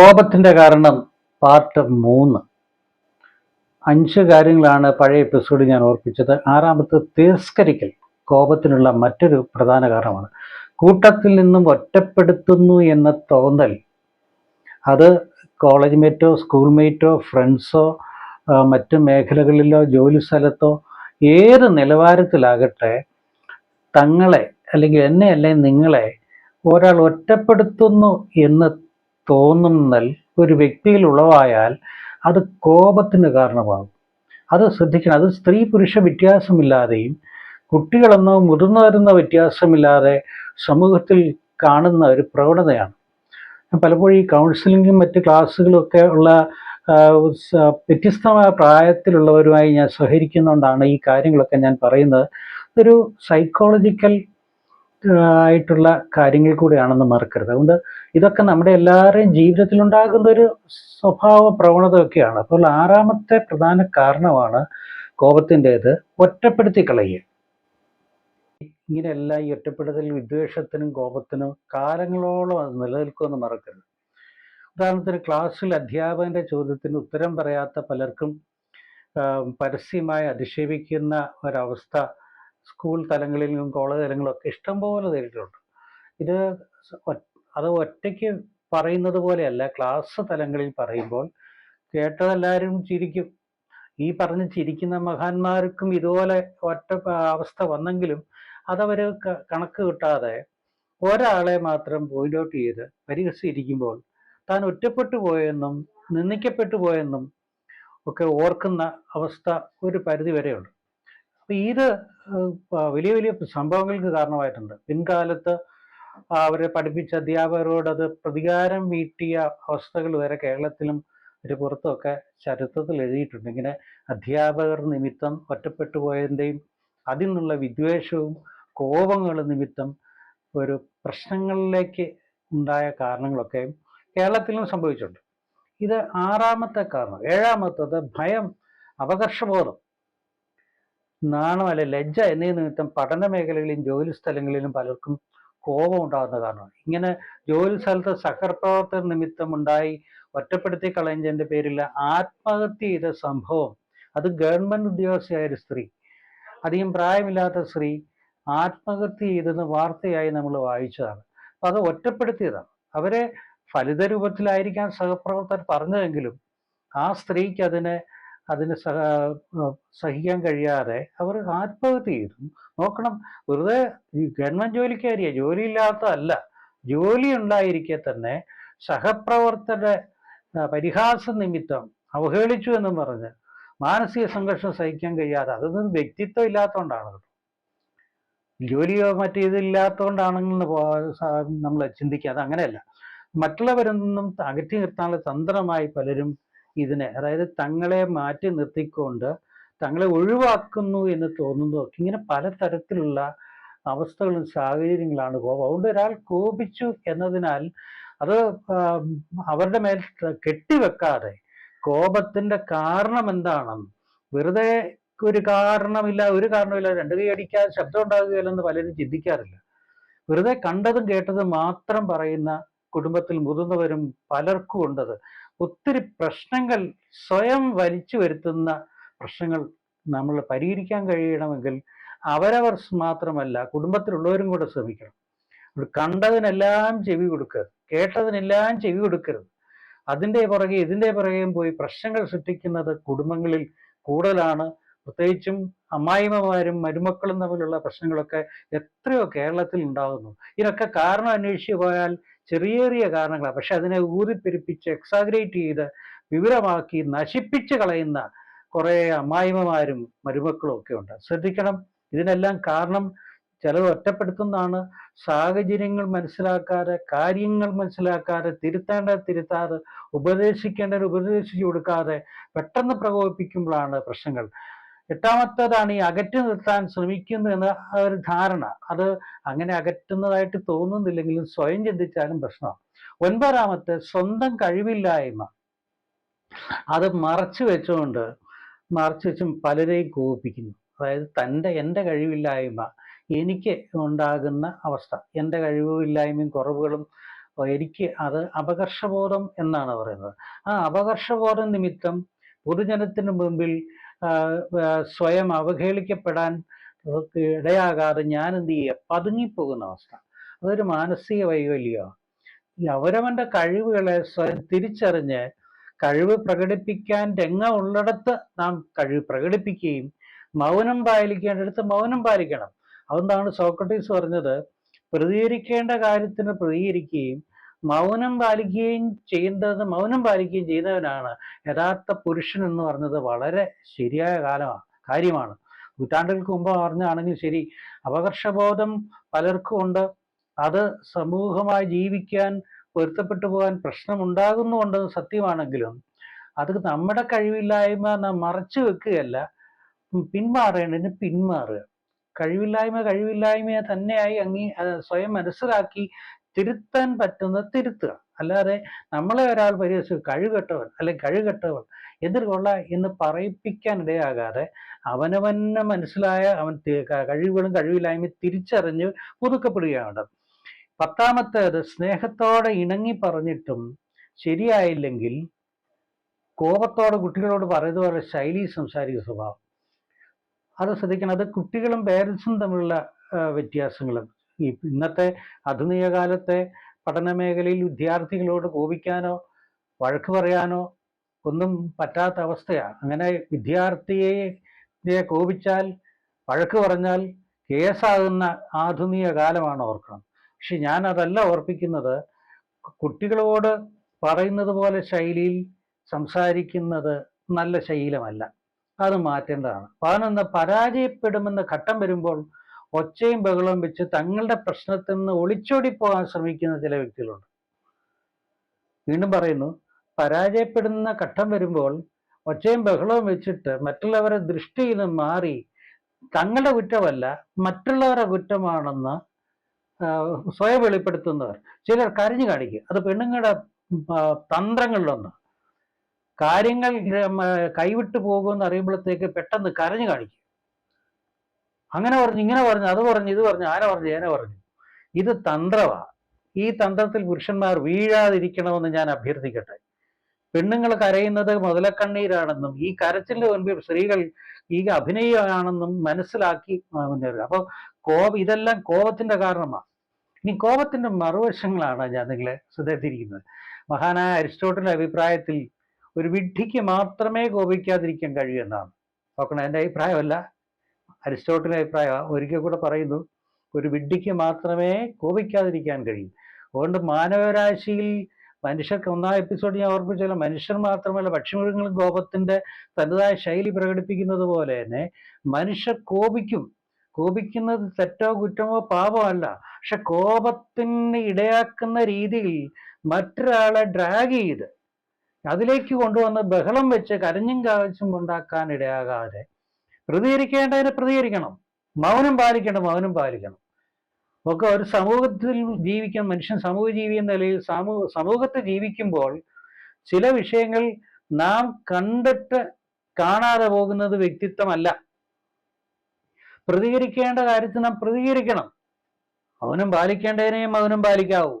കോപത്തിന്റെ കാരണം പാർട്ട് 3. 5 കാര്യങ്ങളാണ് പഴയ എപ്പിസോഡ് ഞാൻ ഓർപ്പിച്ചത്. ആറാമത്തെ തിരസ്കരിക്കൽ കോപത്തിനുള്ള മറ്റൊരു പ്രധാന കാരണമാണ്. കൂട്ടത്തിൽ നിന്നും ഒറ്റപ്പെടുത്തുന്നു എന്ന തോന്നൽ, അത് കോളേജ് മേറ്റോ സ്കൂൾ മേറ്റോ ഫ്രണ്ട്സോ മറ്റു മേഖലകളിലോ ജോലി സ്ഥലത്തോ ഏത് നിലവാരത്തിലാകട്ടെ, തങ്ങളെ അല്ലെങ്കിൽ എന്നെ അല്ലെങ്കിൽ നിങ്ങളെ ഒരാൾ ഒറ്റപ്പെടുത്തുന്നു എന്ന് തോന്നുന്നൽ ഒരു വ്യക്തിയിൽ ഉളവായാൽ അത് കോപത്തിന് കാരണമാകും. അത് ശ്രദ്ധിക്കണം. അത് സ്ത്രീ പുരുഷ വ്യത്യാസമില്ലാതെയും കുട്ടികളെന്നോ മുതിർന്നവരെന്നോ വ്യത്യാസമില്ലാതെ സമൂഹത്തിൽ കാണുന്ന ഒരു പ്രവണതയാണ്. പലപ്പോഴും ഈ കൗൺസിലിങ്ങും മറ്റ് ക്ലാസ്സുകളും ഒക്കെ ഉള്ള വ്യത്യസ്തമായ പ്രായത്തിലുള്ളവരുമായി ഞാൻ സഹകരിക്കുന്നതുകൊണ്ടാണ് ഈ കാര്യങ്ങളൊക്കെ ഞാൻ പറയുന്നത്. ഇതൊരു സൈക്കോളജിക്കൽ ആയിട്ടുള്ള കാര്യങ്ങൾ കൂടിയാണെന്ന് മറക്കരുത്. അതുകൊണ്ട് ഇതൊക്കെ നമ്മുടെ എല്ലാവരുടെയും ജീവിതത്തിൽ ഉണ്ടാകുന്ന ഒരു സ്വഭാവ പ്രവണതയൊക്കെയാണ്. അപ്പോൾ ആറാമത്തെ പ്രധാന കാരണമാണ് കോപത്തിൻ്റെത് ഒറ്റപ്പെടുത്തി കളയുക. ഇങ്ങനെയല്ല ഈ ഒറ്റപ്പെടുത്തൽ വിദ്വേഷത്തിനും കോപത്തിനും കാലങ്ങളോളം അത് നിലനിൽക്കുമെന്ന് മറക്കരുത്. ഉദാഹരണത്തിന് ക്ലാസ്സിൽ അധ്യാപകന്റെ ചോദ്യത്തിന് ഉത്തരം പറയാത്ത പലർക്കും പരസ്യമായി അധിക്ഷേപിക്കുന്ന ഒരവസ്ഥ സ്കൂൾ തലങ്ങളിലും കോളേജ് തലങ്ങളിലൊക്കെ ഇഷ്ടംപോലെ നേരിട്ടുണ്ട്. അത് ഒറ്റയ്ക്ക് പറയുന്നത് പോലെയല്ല, ക്ലാസ് തലങ്ങളിൽ പറയുമ്പോൾ കേട്ടതെല്ലാവരും ചിരിക്കും. ഈ പറഞ്ഞ് ചിരിക്കുന്ന മഹാന്മാർക്കും ഇതുപോലെ ഒറ്റ അവസ്ഥ വന്നെങ്കിലും അതവർ കണക്ക് കിട്ടാതെ ഒരാളെ മാത്രം പോയിന്റ് ഔട്ട് ചെയ്ത് പരിഹസിച്ചിരിക്കുമ്പോൾ താൻ ഒറ്റപ്പെട്ടു പോയെന്നും നിന്ദിക്കപ്പെട്ടു പോയെന്നും ഒക്കെ ഓർക്കുന്ന അവസ്ഥ ഒരു പരിധി വരെയുണ്ട്. അപ്പൊ ഇത് വലിയ വലിയ സംഭവങ്ങൾക്ക് കാരണമായിട്ടുണ്ട്. പിൻകാലത്ത് അവരെ പഠിപ്പിച്ച അധ്യാപകരോട് അത് പ്രതികാരം വീട്ടിയ അവസ്ഥകൾ വരെ കേരളത്തിലും ഒരു പുറത്തുമൊക്കെ ചരിത്രത്തിൽ എഴുതിയിട്ടുണ്ട്. ഇങ്ങനെ അധ്യാപകർ നിമിത്തം ഒറ്റപ്പെട്ടു പോയതിൻ്റെയും അതിൽ നിന്നുള്ള വിദ്വേഷവും കോപങ്ങൾ നിമിത്തം ഒരു പ്രശ്നങ്ങളിലേക്ക് ഉണ്ടായ കാരണങ്ങളൊക്കെ കേരളത്തിലും സംഭവിച്ചിട്ടുണ്ട്. ഇത് ആറാമത്തെ കാരണം. ഏഴാമത്തത് ഭയം, അപകർഷബോധം, നാണം അല്ലെ ലജ്ജ എന്നീ നിമിത്തം പഠന മേഖലകളിലും ജോലി സ്ഥലങ്ങളിലും പലർക്കും കോപം ഉണ്ടാകുന്ന കാരണമാണ്. ഇങ്ങനെ ജോലി സ്ഥലത്ത് സഹപ്രവർത്തകർ നിമിത്തം ഉണ്ടായി ഒറ്റപ്പെടുത്തി കളഞ്ഞതിൻ്റെ പേരിൽ ആത്മഹത്യ ചെയ്ത സംഭവം, അത് ഗവൺമെന്റ് ഉദ്യോഗസ്ഥയായ ഒരു സ്ത്രീ, അധികം പ്രായമില്ലാത്ത സ്ത്രീ ആത്മഹത്യ ചെയ്തെന്ന് വാർത്തയായി നമ്മൾ വായിച്ചതാണ്. അപ്പം അത് ഒറ്റപ്പെടുത്തിയതാണ്. അവരെ ഫലിത രൂപത്തിലായിരിക്കാൻ സഹപ്രവർത്തകർ പറഞ്ഞതെങ്കിലും ആ സ്ത്രീക്ക് അതിന് സഹിക്കാൻ കഴിയാതെ അവർ ആത്മഹത്യ ചെയ്തു. നോക്കണം, വെറുതെ ഗവൺമെന്റ് ജോലിക്കാരിയെ, ജോലിയില്ലാത്തതല്ല, ജോലി ഉണ്ടായിരിക്കെ തന്നെ സഹപ്രവർത്തകരുടെ പരിഹാസ നിമിത്തം അവഹേളിച്ചു എന്നും പറഞ്ഞ് മാനസിക സംഘർഷം സഹിക്കാൻ കഴിയാതെ, അതൊന്നും വ്യക്തിത്വം ഇല്ലാത്തതുകൊണ്ടാണ്. ജോലിയോ മറ്റു ഇതില്ലാത്തതുകൊണ്ടാണെന്ന് നമ്മൾ ചിന്തിക്കുക. അത് അങ്ങനെയല്ല. മറ്റുള്ളവരിൽ നിന്നും അകറ്റി നിർത്താനുള്ള തന്ത്രമായി പലരും ഇതിനെ, അതായത് തങ്ങളെ മാറ്റി നിർത്തിക്കൊണ്ട് തങ്ങളെ ഒഴിവാക്കുന്നു എന്ന് തോന്നുന്നതൊക്കെ ഇങ്ങനെ പലതരത്തിലുള്ള അവസ്ഥകളും സാഹചര്യങ്ങളാണ് കോപം. അതുകൊണ്ട് ഒരാൾ കോപിച്ചു എന്നതിനാൽ അത് അവരുടെ മേൽ കെട്ടിവെക്കാതെ കോപത്തിന്റെ കാരണം എന്താണെന്ന്, വെറുതെ ഒരു കാരണമില്ല രണ്ട് കൈ അടിക്കാതെ ശബ്ദം ഉണ്ടാകുകയില്ലെന്ന് പലരും ചിന്തിക്കാറില്ല. വെറുതെ കണ്ടതും കേട്ടതും മാത്രം പറയുന്ന കുടുംബത്തിൽ മുതിർന്നവരും പലർക്കും ഉണ്ടത്. ഒത്തിരി പ്രശ്നങ്ങൾ സ്വയം വലിച്ചു വരുത്തുന്ന പ്രശ്നങ്ങൾ നമ്മൾ പരിഹരിക്കാൻ കഴിയണമെങ്കിൽ അവരവർ മാത്രമല്ല, കുടുംബത്തിലുള്ളവരും കൂടെ ശ്രമിക്കണം. കണ്ടതിനെല്ലാം ചെവി കൊടുക്കരുത്, കേട്ടതിനെല്ലാം ചെവി കൊടുക്കരുത്. അതിൻ്റെ പുറകെ ഇതിൻ്റെ പുറകെയും പോയി പ്രശ്നങ്ങൾ സൃഷ്ടിക്കുന്നത് കുടുംബങ്ങളിൽ കൂടുതലാണ്. പ്രത്യേകിച്ചും അമ്മായിമ്മമാരും മരുമക്കളും തമ്മിലുള്ള പ്രശ്നങ്ങളൊക്കെ എത്രയോ കേരളത്തിൽ ഉണ്ടാകുന്നു. ഇതിനൊക്കെ കാരണം അന്വേഷിച്ചു പോയാൽ ചെറിയ ചെറിയ കാരണങ്ങളാണ്. പക്ഷെ അതിനെ ഊതിപ്പെരുപ്പിച്ച് എക്സാഗ്രേറ്റ് ചെയ്ത് വിവരമാക്കി നശിപ്പിച്ച് കളയുന്ന കുറേ അമ്മായിമ്മമാരും മരുമക്കളും ഒക്കെ ഉണ്ട്. ശ്രദ്ധിക്കണം. ഇതിനെല്ലാം കാരണം ചിലത് ഒറ്റപ്പെടുത്തുന്നതാണ്. സാഹചര്യങ്ങൾ മനസ്സിലാക്കാതെ, കാര്യങ്ങൾ മനസ്സിലാക്കാതെ, തിരുത്താതെ, ഉപദേശിക്കേണ്ടത് ഉപദേശിച്ചു കൊടുക്കാതെ പെട്ടെന്ന് പ്രകോപിപ്പിക്കുമ്പോഴാണ് പ്രശ്നങ്ങൾ. എട്ടാമത്തേതാണ് ഈ അകറ്റി നിർത്താൻ ശ്രമിക്കുന്നു എന്ന ഒരു ധാരണ. അത് അങ്ങനെ അകറ്റുന്നതായിട്ട് തോന്നുന്നില്ലെങ്കിലും സ്വയം ചിന്തിച്ചാലും പ്രശ്നമാണ്. ഒൻപതാമത്തെ സ്വന്തം കഴിവില്ലായ്മ, അത് മറച്ചു വെച്ചും പലരെയും കോപിപ്പിക്കുന്നു. അതായത് എൻ്റെ കഴിവില്ലായ്മ, എനിക്ക് ഉണ്ടാകുന്ന അവസ്ഥ, എൻ്റെ കഴിവില്ലായ്മയും കുറവുകളും എനിക്ക് അത് അപകർഷബോധം എന്നാണ് പറയുന്നത്. ആ അപകർഷബോധം നിമിത്തം പൊതുജനത്തിന് മുമ്പിൽ സ്വയം അവഹേളിക്കപ്പെടാൻ ഇടയാകാതെ ഞാൻ എന്ത് ചെയ്യുക, പതുങ്ങിപ്പോകുന്ന അവസ്ഥ. അതൊരു മാനസിക വൈകല്യമാണ്. ഈ അവരവന്റെ കഴിവുകളെ സ്വയം തിരിച്ചറിഞ്ഞ് കഴിവ് പ്രകടിപ്പിക്കാൻ രംഗമുള്ളിടത്ത് നാം കഴിവ് പ്രകടിപ്പിക്കുകയും മൗനം പാലിക്കേണ്ടടുത്ത് മൗനം പാലിക്കണം. അതെന്താണ് സോക്രട്ടീസ് പറഞ്ഞത്? പ്രതികരിക്കേണ്ട കാര്യത്തിന് പ്രതികരിക്കുകയും മൗനം പാലിക്കുകയും മൗനം പാലിക്കുകയും ചെയ്യുന്നവനാണ് യഥാർത്ഥ പുരുഷൻ എന്ന് പറഞ്ഞത് വളരെ ശരിയായ കാര്യമാണ്. നൂറ്റാണ്ടുകൾക്ക് മുമ്പ് പറഞ്ഞാണെങ്കിൽ ശരി, അപകർഷബോധം പലർക്കും ഉണ്ട്. അത് സമൂഹമായി ജീവിക്കാൻ, പൊരുത്തപ്പെട്ടു പോകാൻ പ്രശ്നമുണ്ടാകുന്നുണ്ട്, സത്യമാണെങ്കിലും അത് നമ്മുടെ കഴിവില്ലായ്മ നാം മറച്ചു വെക്കുകയല്ല, പിന്മാറേണ്ടതിന് പിന്മാറുക. കഴിവില്ലായ്മയെ തന്നെയായി സ്വയം മനസ്സിലാക്കി തിരുത്താൻ പറ്റുന്നത് തിരുത്തുക. അല്ലാതെ നമ്മളെ ഒരാൾ പരിഹസിച്ചു കഴിവെട്ടവൻ അല്ലെങ്കിൽ കഴിവെട്ടവൻ എന്തിനു കൊള്ള എന്ന് പറയിപ്പിക്കാൻ ഇടയാകാതെ അവനവനെ മനസ്സിലായ അവൻ കഴിവുകളും കഴിവില്ലായ്മയും തിരിച്ചറിഞ്ഞ് പുതുക്കപ്പെടുകയാണ്. 10ാമത്തേത്, സ്നേഹത്തോടെ ഇണങ്ങി പറഞ്ഞിട്ടും ശരിയായില്ലെങ്കിൽ കോപത്തോടെ കുട്ടികളോട് പറയുന്നതുപോലെ ശൈലി സംസാരിക്കുന്ന സ്വഭാവം. അത് ശ്രദ്ധിക്കണം. അത് കുട്ടികളും പേരൻസും തമ്മിലുള്ള വ്യത്യാസങ്ങളും. ഇന്നത്തെ ആധുനിക കാലത്തെ പഠന മേഖലയിൽ വിദ്യാർത്ഥികളോട് കോപിക്കാനോ വഴക്ക് പറയാനോ ഒന്നും പറ്റാത്ത അവസ്ഥയാണ്. അങ്ങനെ വിദ്യാർത്ഥിയെ കോപിച്ചാൽ, വഴക്ക് പറഞ്ഞാൽ കേസാകുന്ന ആധുനിക കാലമാണ് ഓർക്കണം. പക്ഷെ ഞാൻ അതല്ല ഓർപ്പിക്കുന്നത്. കുട്ടികളോട് പറയുന്നത് പോലെ ശൈലിയിൽ സംസാരിക്കുന്നത് നല്ല ശീലമല്ല, അത് മാറ്റേണ്ടതാണ്. 11, പരാജയപ്പെടുമെന്ന് ഘട്ടം വരുമ്പോൾ ഒച്ചയും ബഹളവും വെച്ച് തങ്ങളുടെ പ്രശ്നത്തിൽ നിന്ന് ഒളിച്ചോടി പോകാൻ ശ്രമിക്കുന്ന ചില വ്യക്തികളുണ്ട്. വീണ്ടും പറയുന്നു, പരാജയപ്പെടുന്ന ഘട്ടം വരുമ്പോൾ ഒച്ചയും ബഹളവും വെച്ചിട്ട് മറ്റുള്ളവരെ ദൃഷ്ടിയിൽ നിന്ന് മാറി തങ്ങളുടെ കുറ്റമല്ല മറ്റുള്ളവരുടെ കുറ്റമാണെന്ന് സ്വയം വെളിപ്പെടുത്തുന്നവർ. ചിലർ കരഞ്ഞു കാണിക്കും. അത് പെണ്ണുങ്ങളുടെ തന്ത്രങ്ങളിലൊന്ന്. കാര്യങ്ങൾ കൈവിട്ടു പോകുമെന്ന് അറിയുമ്പോഴത്തേക്ക് പെട്ടെന്ന് കരഞ്ഞു കാണിക്കും. അങ്ങനെ പറഞ്ഞു, ഇങ്ങനെ പറഞ്ഞു, അത് പറഞ്ഞു, ഇത് പറഞ്ഞു, ആന പറഞ്ഞു, ഏന പറഞ്ഞു. ഇത് തന്ത്രമാണ്. ഈ തന്ത്രത്തിൽ പുരുഷന്മാർ വീഴാതിരിക്കണമെന്ന് ഞാൻ അഭ്യർത്ഥിക്കട്ടെ. പെണ്ണുങ്ങൾ കരയുന്നത് മുതലക്കണ്ണീരാണെന്നും ഈ കരച്ചിലിന് മുൻപിൽ സ്ത്രീകൾ ഈ അഭിനയമാണെന്നും മനസ്സിലാക്കി മുന്നേറുക. അപ്പോൾ ഇതെല്ലാം കോപത്തിന്റെ കാരണമാണ്. ഇനി കോപത്തിന്റെ മറുവശങ്ങളാണ് ഞാൻ നിങ്ങളെ ശ്രദ്ധിച്ചിരിക്കുന്നത്. മഹാനായ അരിസ്റ്റോട്ടലിന്റെ അഭിപ്രായത്തിൽ ഒരു വിഡ്ഢിക്ക് മാത്രമേ കോപിക്കാതിരിക്കാൻ കഴിയൂ എന്നാണ്. നോക്കണം, എൻ്റെ അഭിപ്രായമല്ല, അരിസ്റ്റോട്ടലിന്റെ അഭിപ്രായമാണ്. ഒരിക്കൽ കൂടെ പറയുന്നു, ഒരു വിഡ്ഢിക്ക് മാത്രമേ കോപിക്കാതിരിക്കാൻ കഴിയൂ. അതുകൊണ്ട് മാനവരാശിയിൽ മനുഷ്യർക്ക് 1ാം എപ്പിസോഡ് ഞാൻ ഓർമ്മിച്ചാലും മനുഷ്യർ മാത്രമല്ല പക്ഷിമൃഗങ്ങളും കോപത്തിന്റെ തനതായ ശൈലി പ്രകടിപ്പിക്കുന്നത് പോലെ തന്നെ മനുഷ്യർ കോപിക്കുന്നത് തെറ്റോ കുറ്റമോ പാപമല്ല. പക്ഷെ കോപത്തിന് ഇടയാക്കുന്ന രീതിയിൽ മറ്റൊരാളെ ഡ്രാഗ് ചെയ്ത് അതിലേക്ക് കൊണ്ടുവന്ന് ബഹളം വെച്ച് കരഞ്ഞും കാവച്ചും ഉണ്ടാക്കാൻ ഇടയാകാതെ പ്രതികരിക്കേണ്ടതിന് പ്രതികരിക്കണം, മൗനം പാലിക്കണം. ഒക്കെ ഒരു സമൂഹത്തിൽ ജീവിക്കാൻ മനുഷ്യൻ സമൂഹ ജീവി എന്ന നിലയിൽ സമൂഹത്തിൽ ജീവിക്കുമ്പോൾ ചില വിഷയങ്ങൾ നാം കണ്ടിട്ട് കാണാതെ പോകുന്നത് വ്യക്തിത്വമല്ല. പ്രതികരിക്കേണ്ട കാര്യത്തിൽ നാം പ്രതികരിക്കണം. മൗനം പാലിക്കേണ്ടതിനെ മൗനം പാലിക്കാവൂ.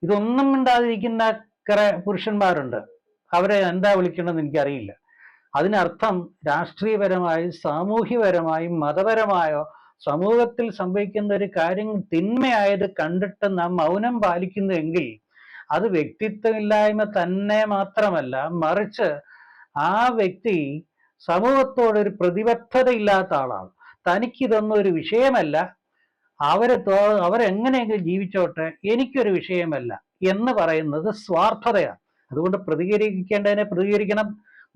ഇതൊന്നും മിണ്ടാതിരിക്കുന്ന കുറെ പുരുഷന്മാരുണ്ട്. അവരെ എന്താ വിളിക്കണമെന്ന് എനിക്കറിയില്ല. അതിനർത്ഥം രാഷ്ട്രീയപരമായും സാമൂഹ്യപരമായും മതപരമായോ സമൂഹത്തിൽ സംഭവിക്കുന്ന ഒരു കാര്യം തിന്മയായത് കണ്ടിട്ട് നാം മൗനം പാലിക്കുന്നുവെങ്കിൽ അത് വ്യക്തിത്വമില്ലായ്മ തന്നെ മാത്രമല്ല, മറിച്ച് ആ വ്യക്തി സമൂഹത്തോടൊരു പ്രതിബദ്ധതയില്ലാത്ത ആളാണ്. തനിക്കിതൊന്നും ഒരു വിഷയമല്ല, അവരെങ്ങനെയെങ്കിലും ജീവിച്ചോട്ടെ, എനിക്കൊരു വിഷയമല്ല എന്ന് പറയുന്നത് സ്വാർത്ഥതയാണ്. അതുകൊണ്ട് പ്രതികരിക്കേണ്ടതിനെ പ്രതികരിക്കണം,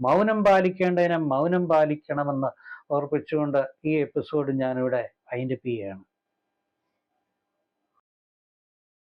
മൗനം പാലിക്കേണ്ടതിനെ മൗനം പാലിക്കണമെന്ന് ഓർപ്പിച്ചുകൊണ്ട് ഈ എപ്പിസോഡ് ഞാനിവിടെ വൈൻഡപ്പ് ചെയ്യുകയാണ്.